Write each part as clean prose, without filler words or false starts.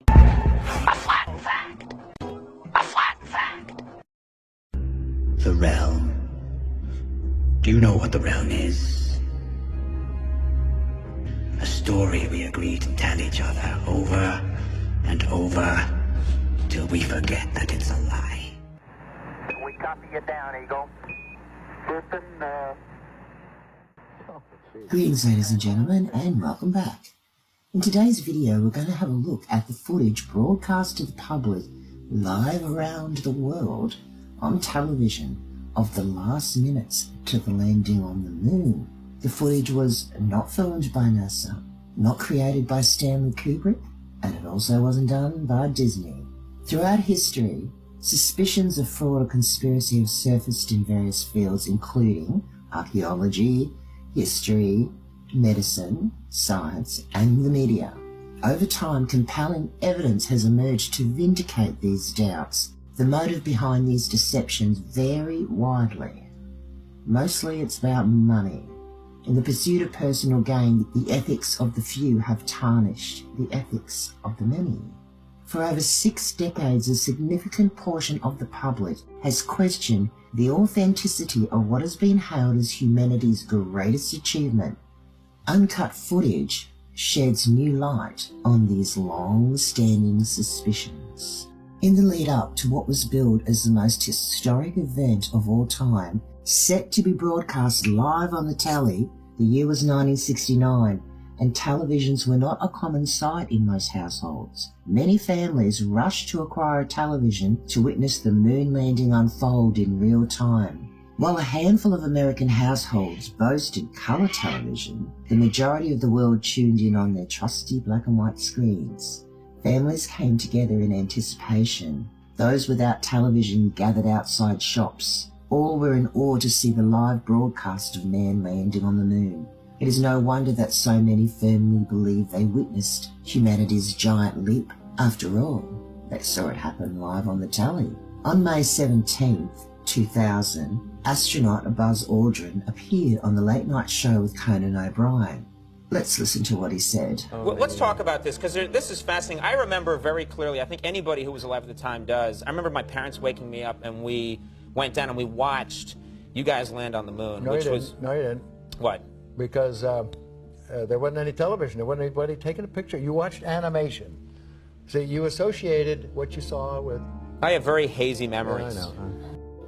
A flat fact. A flat fact. The realm. Do you know what the realm is? A story we agree to tell each other over and over till we forget that it's a lie. We copy you down, Eagle. Greetings, ladies and gentlemen, and welcome back. In today's video, we're going to have a look at the footage broadcast to the public live around the world on television of the last minutes to the landing on the moon. The footage was not filmed by NASA, not created by Stanley Kubrick, and it also wasn't done by Disney. Throughout history, suspicions of fraud or conspiracy have surfaced in various fields, including archaeology, history, medicine, science, and the media. Over time, compelling evidence has emerged to vindicate these doubts. The motive behind these deceptions vary widely. Mostly it's about money. In the pursuit of personal gain, the ethics of the few have tarnished the ethics of the many. For over 6 decades, a significant portion of the public has questioned the authenticity of what has been hailed as humanity's greatest achievement. Uncut footage sheds new light on these long-standing suspicions. In the lead up to what was billed as the most historic event of all time, set to be broadcast live on the telly, the year was 1969, and televisions were not a common sight in most households. Many families rushed to acquire a television to witness the moon landing unfold in real time. While a handful of American households boasted colour television, the majority of the world tuned in on their trusty black and white screens. Families came together in anticipation. Those without television gathered outside shops. All were in awe to see the live broadcast of man landing on the moon. It is no wonder that so many firmly believe they witnessed humanity's giant leap. After all, they saw it happen live on the telly. On May 17th, 2000, astronaut Buzz Aldrin appeared on the late night show with Conan O'Brien. Let's listen to what he said. Well, let's talk about this, because this is fascinating. I remember very clearly, I think anybody who was alive at the time does, I remember my parents waking me up and we went down and we watched you guys land on the moon. No, which you was didn't. No, you didn't. What? Because there wasn't any television. There wasn't anybody taking a picture. You watched animation. See, you associated what you saw with... I have very hazy memories. I know.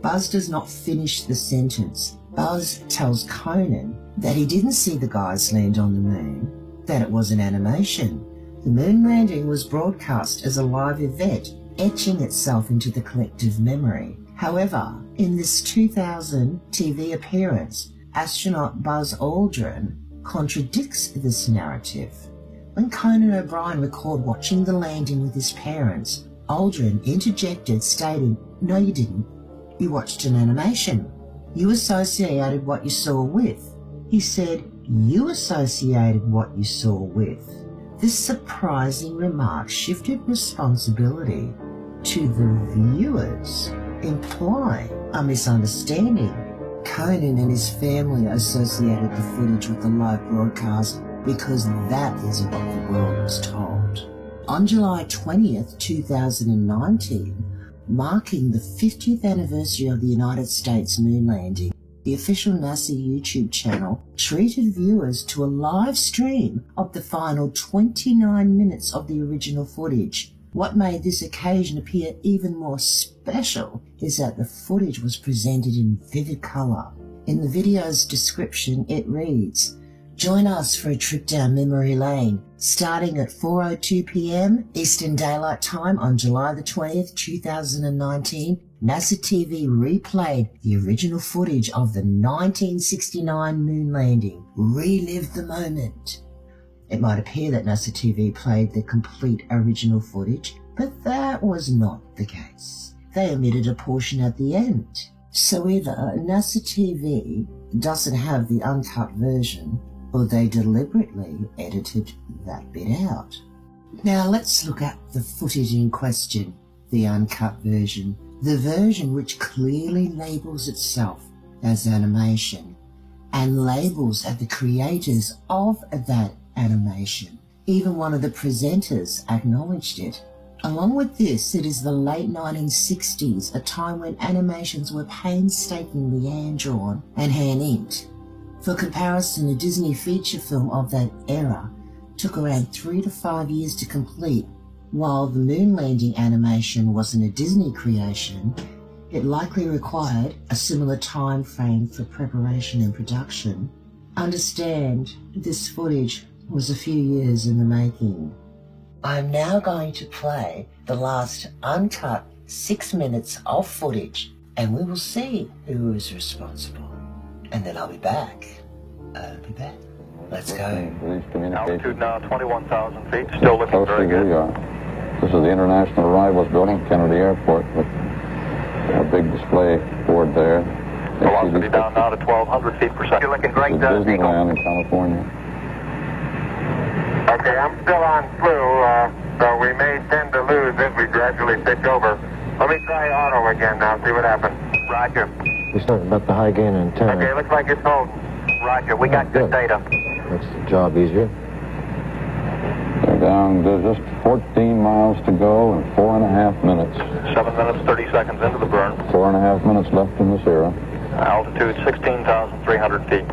Buzz does not finish the sentence. Buzz tells Conan that he didn't see the guys land on the moon, that it was an animation. The moon landing was broadcast as a live event, etching itself into the collective memory. However, in this 2000 TV appearance, astronaut Buzz Aldrin contradicts this narrative. When Conan O'Brien recalled watching the landing with his parents, Aldrin interjected, stating, "No, you didn't. You watched an animation. You associated what you saw with." He said, "You associated what you saw with." This surprising remark shifted responsibility to the viewers, implying a misunderstanding. Conan and his family associated the footage with the live broadcast because that is what the world was told. On July 20th, 2019, marking the 50th anniversary of the United States moon landing, the official NASA YouTube channel treated viewers to a live stream of the final 29 minutes of the original footage. What made this occasion appear even more special is that the footage was presented in vivid colour. In the video's description, it reads, "Join us for a trip down memory lane, starting at 4:02 p.m. Eastern Daylight Time on July the 20th, 2019, NASA TV replayed the original footage of the 1969 moon landing. Relive the moment." It might appear that NASA TV played the complete original footage, but that was not the case. They omitted a portion at the end. So either NASA TV doesn't have the uncut version, or they deliberately edited that bit out. Now let's look at the footage in question, the uncut version, the version which clearly labels itself as animation and labels at the creators of that animation Even one of the presenters acknowledged it. Along with this, it is the late 1960s, a time when animations were painstakingly hand-drawn and hand-inked. For comparison, a Disney feature film of that era took around 3 to 5 years to complete. While the moon landing animation wasn't a Disney creation, it likely required a similar time frame for preparation and production. Understand, this footage was a few years in the making. I'm now going to play the last uncut 6 minutes of footage, and we will see who is responsible. And then I'll be back. Let's go. Altitude now 21,000 feet, still looking very good. This is the International Arrivals Building, Kennedy Airport, with a big display board there. Velocity down now to 1,200 feet per second. You're looking great, Disneyland in California. Okay, I'm still on flu, so we may tend to lose if we gradually pitch over. Let me try auto again now, see what happens. Roger. We're starting about the high gain antenna. Okay, looks like it's holding. Roger, we got good data. Makes the job easier. They're down to just 14 miles to go and 4.5 minutes. 7 minutes, 30 seconds into the burn. 4.5 minutes left in this era. Altitude 16,300 feet.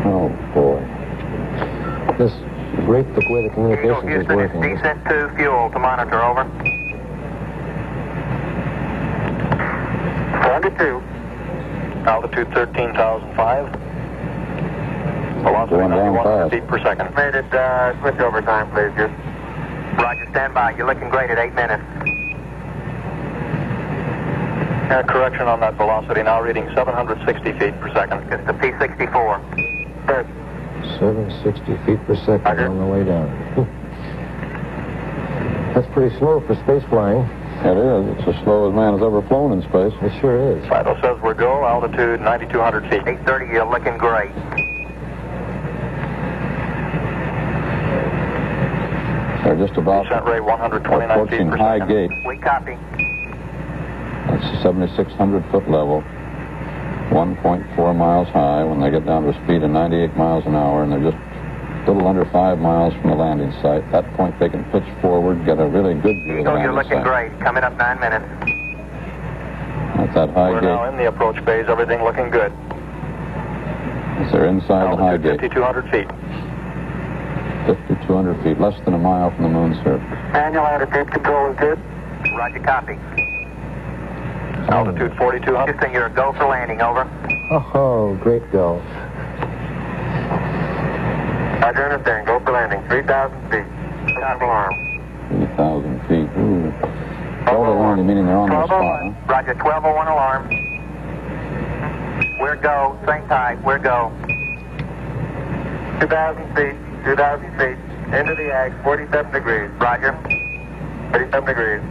Oh, boy. This great the way the communications is Houston, working. it's descent to fuel to monitor, over. 72. Altitude 13,005. Velocity Going down 91 fast. feet per second. Made it, switch over time, please, Houston. Roger, stand by. You're looking great at 8 minutes. Correction on that velocity, now reading 760 feet per second. It's the P-64. Good. 760 feet per second Roger. on the way down. That's pretty slow for space flying. It is. It's as slow as man has ever flown in space. It sure is. Vital says we're go. Altitude 9,200 feet. 830, you're looking great. They're just about Descent rate 129 feet approaching per high second. gate. We copy. That's 7,600 foot level. 1.4 miles high when they get down to a speed of 98 miles an hour, and they're just a little under 5 miles from the landing site. At that point, they can pitch forward, get a really good view of the Eagle, landing you're looking site. great. Coming up 9 minutes. That's that high We're gate. now in the approach phase. Everything looking good. As they're inside the high Altitude gate. 5,200 feet. 5,200 feet, less than a mile from the moon's surface. Manual attitude control is good. Roger, copy. Altitude 4,200. Houston, you're a go for landing, over. Oh, great go. Roger, understand. Go for landing. 3,000 feet. Stop alarm. 3,000 feet. Ooh. All the landing, meaning they're on the spot, huh? Roger, 1201 alarm. We're go. Same tide. We're go. 2,000 feet. 2,000 feet. Into the ag. 47 degrees. Roger. 37 degrees.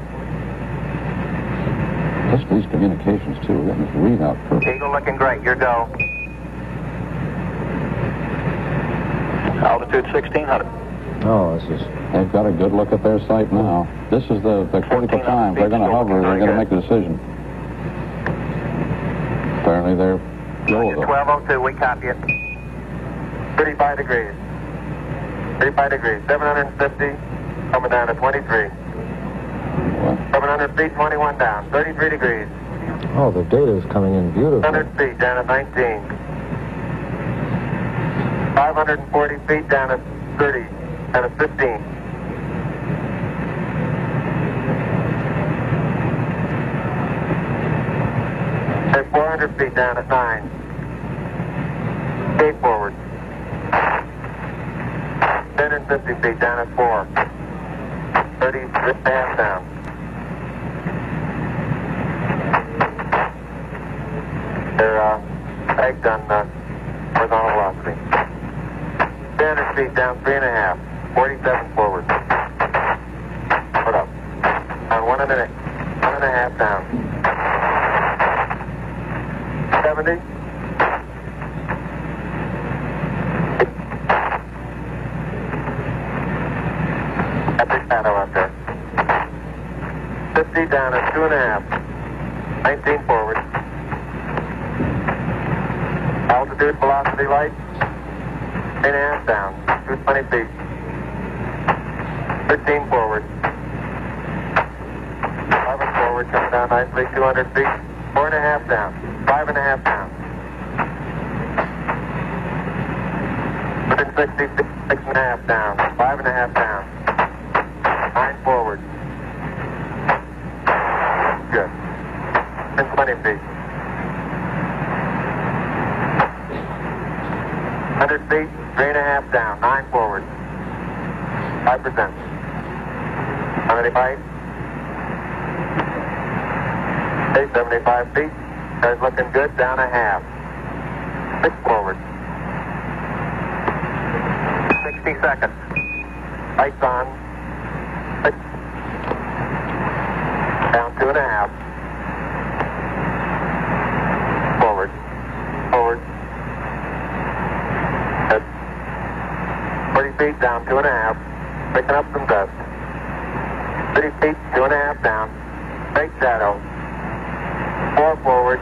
Just these communications, too. We're getting this readout perfect. Eagle looking great. Your go. Altitude 1,600. Oh, this is... They've got a good look at their site now. This is the critical time. They're going to hover. They're going to make a decision. Apparently they're Roger, low, though. 1202. We copy it. 35 degrees. 35 degrees. 750. Coming down to 23. What? 700 feet, 21 down. 33 degrees. Oh, the data is coming in beautiful. 100 feet down to 19. 540 feet down to 30. Down to 15. And 400 feet down at 9. Stay forward. 1050 feet down at 4. 30, just half down. They're pegged on horizontal velocity. 300 feet down, 3.5. 47 forward. Put up. On 1 minute. 1.5 down. 70. Epic shadow out there. 50 down at 2.5. 19 forward. Altitude, velocity, light. 8.5 down. 220 feet. 15 forward. 11 forward, coming down nicely. 200 feet. 4.5 down. 5.5 down. Within 60 feet. 6.5 down. 5.5 down. 9 forward. Good. Within 20 feet. 100 feet. 3.5 down. 9 forward. 5%. How many bites? 75 feet. Car's looking good. Down a half. 6 forward. 60 seconds. Lights on. 6. Down 2.5. Forward. Forward. Good. 40 feet. Down 2.5. Picking up some dust. 30 feet. 2.5 down. Straight shadow. 4 forward.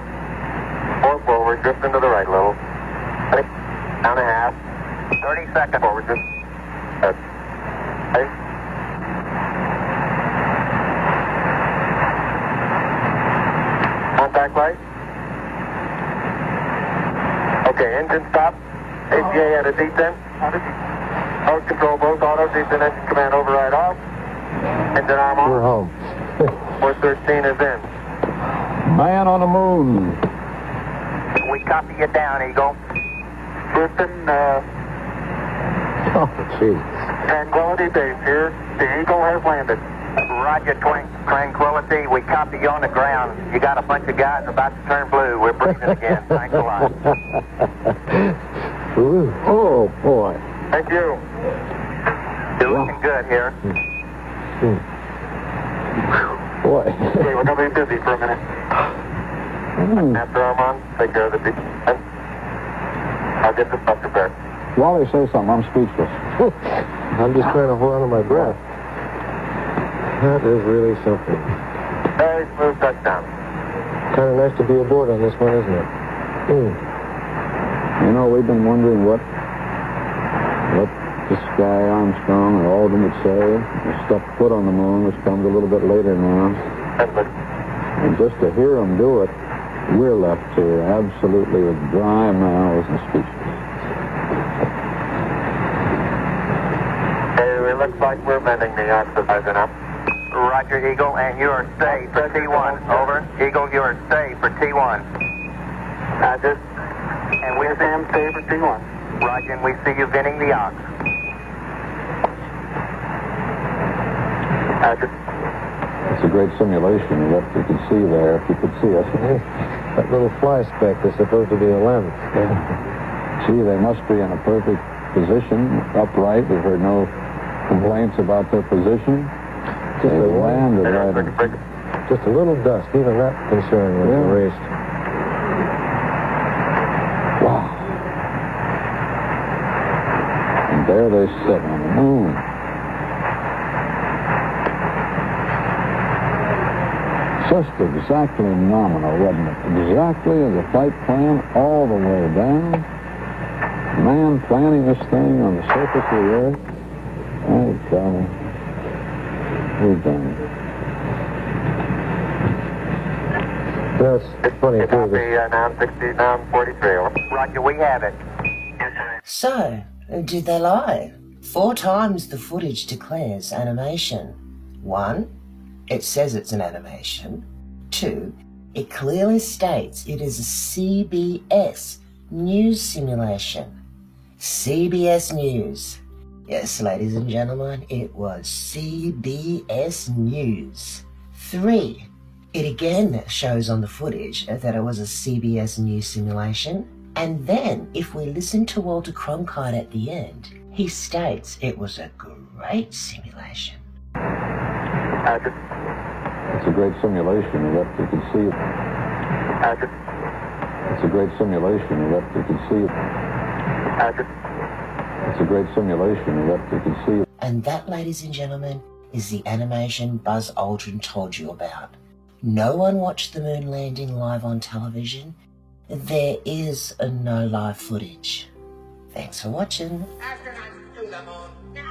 4 forward. Drift into the right a little. Down a half. 30 seconds. Forward. Just. Good. Okay. Contact light. Okay, engine stop. ACA at a descent. Mode control both auto. Descent engine command override off. Engine arm on. We're home. 413 is in. Man on the moon. We copy you down, Eagle. Houston, Oh, jeez. Tranquility Base here. The Eagle has landed. Roger, Tranquility. We copy you on the ground. You got a bunch of guys about to turn blue. We're breathing again. Thanks a lot. Ooh. Oh, boy. Thank you. You're looking good here. Boy. Okay, we're going to be busy for a minute. After Armand, take care of the descent. I'll get the stuff prepared. Wally, say something. I'm speechless. I'm just trying to hold on to my breath. That is really something. Very smooth touchdown. Kind of nice to be aboard on this one, isn't it? You know, we've been wondering what this guy Armstrong or Aldrin would say. He stepped foot on the moon, which comes a little bit later now. And just to hear him do it, we're left here absolutely with dry mouths and speechless. Hey, it looks like we're mending the exercise enough. Roger, Eagle, and you are safe for T1. Over. Eagle, you are safe for T1. Roger. And we see him safe for T1. Roger, and we see you venting the ox. Roger. It's a great simulation of what you can see there, if you could see us. That little fly speck is supposed to be a lens. Gee, they must be in a perfect position, upright. We've heard no complaints about their position. They landed right. Just a little dust. Even that concern was erased. Wow. And there they sit on the moon. Just exactly nominal, wasn't it? Exactly as a flight plan all the way down. Man planning this thing on the surface of the earth. Oh, God. We've done it. That's funny, too. Copy, now 60, now 43. Roger, we have it. So, did they lie? 4 times the footage declares animation. 1, it says it's an animation. 2, it clearly states it is a CBS news simulation. CBS News. Yes, ladies and gentlemen, it was CBS News. 3, it again shows on the footage that it was a CBS News simulation. And then, if we listen to Walter Cronkite at the end, he states it was a great simulation. It's a great simulation of what you can see. It's a great simulation of what you can see. It's a great simulation of what you can see. And that, ladies and gentlemen, is the animation Buzz Aldrin told you about. No one watched the moon landing live on television, there is no live footage. Thanks for watching. Astronauts to the moon.